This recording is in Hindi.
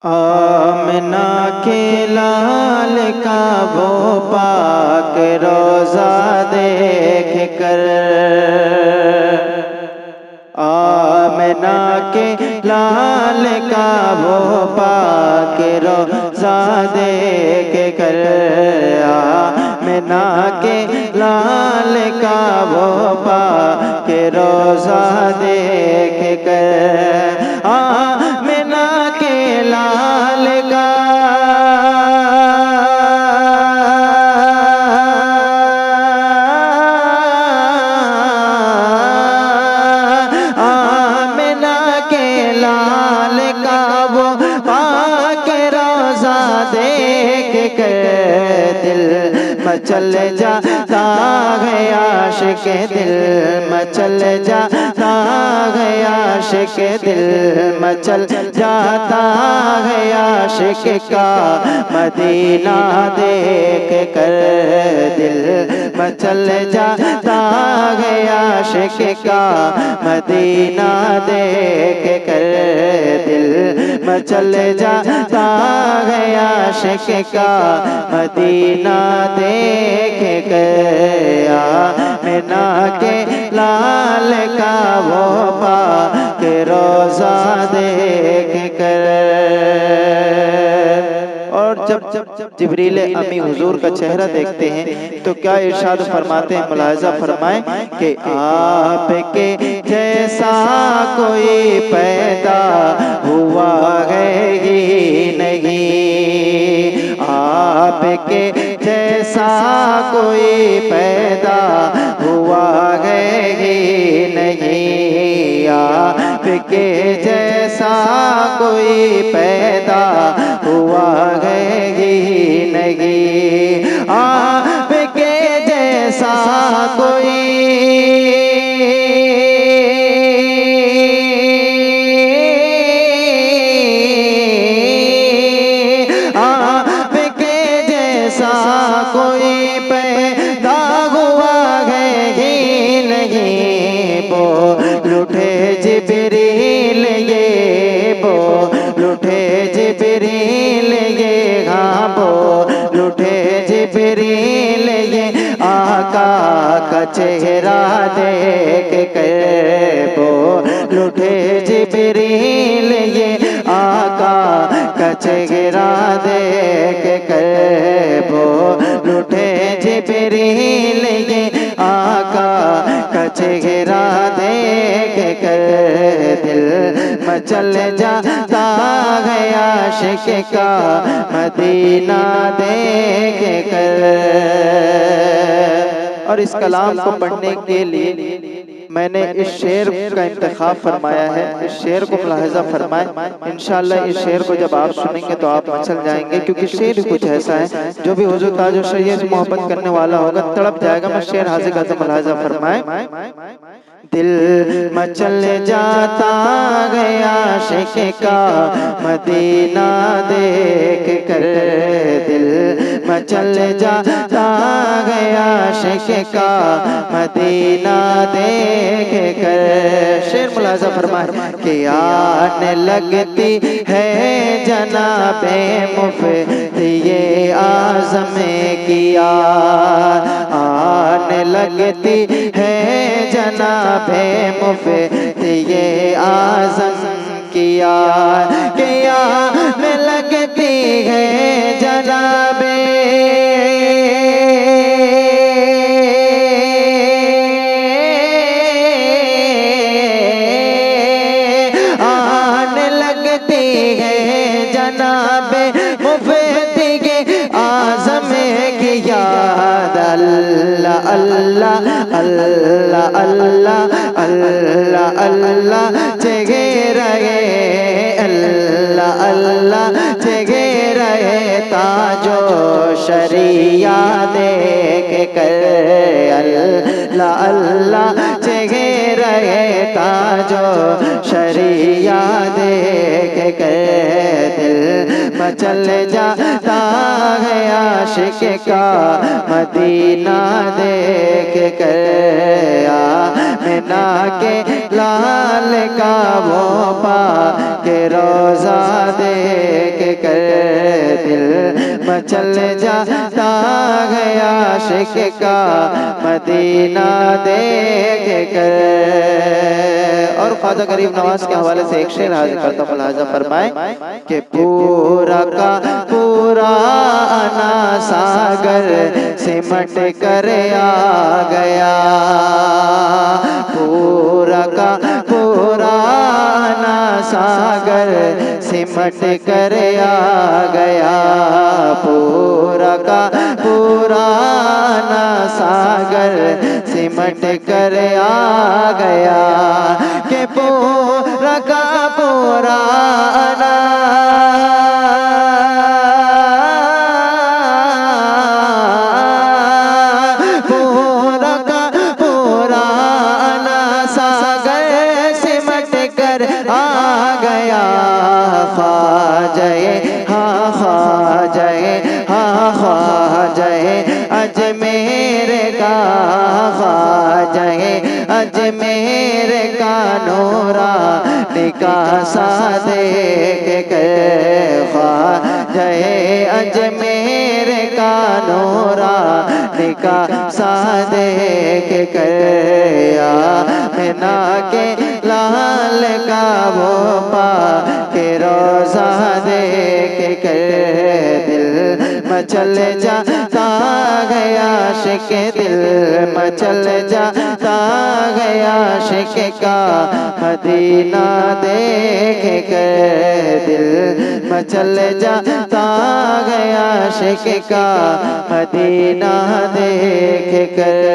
आमना के लाल का वो पाक रोज़ा देख कर, आमना के लाल का वो पाक रोज़ा देख कर, आमना के लाल का वो पाक रोज़ा देख कर, आमना के लाल का आमना के लाल का वो पाक रोज़ा देख कर दिल मचल जाता है, आशिक दिल मचल जाता है, आशिक दिल मचल जाता है, आशिक का मदीना देख कर दिल मचल जाता है, आशिक का मदीना देख कर दिल मचल जाता है, आशिक का मदीना देख कर, आमना के लाल का वो पाक रोज़ा देख कर। और जब जिब्रील अमी हुजूर का चेहरा देखते हैं तो क्या इरशाद फरमाते हैं, मुलाहिज़ा फरमाएं कि आपके जैसा कोई पैदा हुआ है ही नहीं, आपके जैसा कोई पैदा हुआ है ही नहीं, आपके जैसा कोई पैदा हुआ है ही नहीं, आपके जैसा कोई कोई पैदा हुआ है ही नहीं, बोल उठे जिब्रील ये, बोल उठे जिब्रील ये, हाँ बोल उठे जिब्रील ये, आका का चेहरा देख कर, बोल उठे जिब्रील ये, आका का चेहरा देख कर, बोल उठे जिब्रील ये, आका का चेहरा देख कर दिल मचल जाता है, आशिक का मदीना देख कर। और इस कलाम को पढ़ने के लिए मैंने इस शेर का इंतखाब फरमाया है, इस शेर को मुलाहिज़ा फरमाएं। इंशाअल्लाह इस शेर को जब आप सुनेंगे तो आप मचल जाएंगे, क्योंकि शेर कुछ ऐसा है जो भी हुजूर ताज शरीयत से मोहब्बत करने वाला होगा तड़प जाएगा। मैं शेर हाजिर करता हूं, मुलाहिज़ा फरमाएं। दिल मचल जाता गया आशिक का मदीना देख कर, दिल मचल जाता गया आशिक का मदीना देख कर। शेर मुलाज़ा फरमाए कि आने लगती है जनाबे मुफ्ती ये आज़म की याद, आने लगती है जनाबे मुफ्ती ये आज़म की याद, कि आने लगती है जनाबे जनाबे मुफ्ती के आज़म की याद। अल्लाह अल्लाह अल्लाह अल्लाह अल्लाह अल्लाह जगे रहे, अल्लाह अल्लाह जगे रहे ताजो शरिया देख कर, अल्लाह अल्लाह जगे रहे ताजो शरिया देख कर, दिल मचल जाता है आशिक का मदीना देख कर, आमिना के लाल का वो पाक रोज़ा देख मचल जाता गया आशिक का मदीना देख कर। और ख्वाजा गरीब नवाज के हवाले से एक शेर हाजिर करता हूं, मुलाहिजा फरमाए कि पूरा का पूरा आना सागर सिमट कर आ गया, पूरा का पूरा आना सागर सिमट कर आ गया, पूरा का पूरा आना सागर सिमट कर आ गया कि पूरा का पूरा आना अजमेर का ख्वाजा अजमेर का नूरा निकासा देख कर, ख्वाजा अजमेर का नूरा निकासा देख कर, आमिना के लाल का वो पा के रोजा देख कर दिल मचल जाता गया आशिक, दिल मचल जाता गया आशिक का मदीना देख कर, दिल मचल जाता गया आशिक का मदीना देख कर।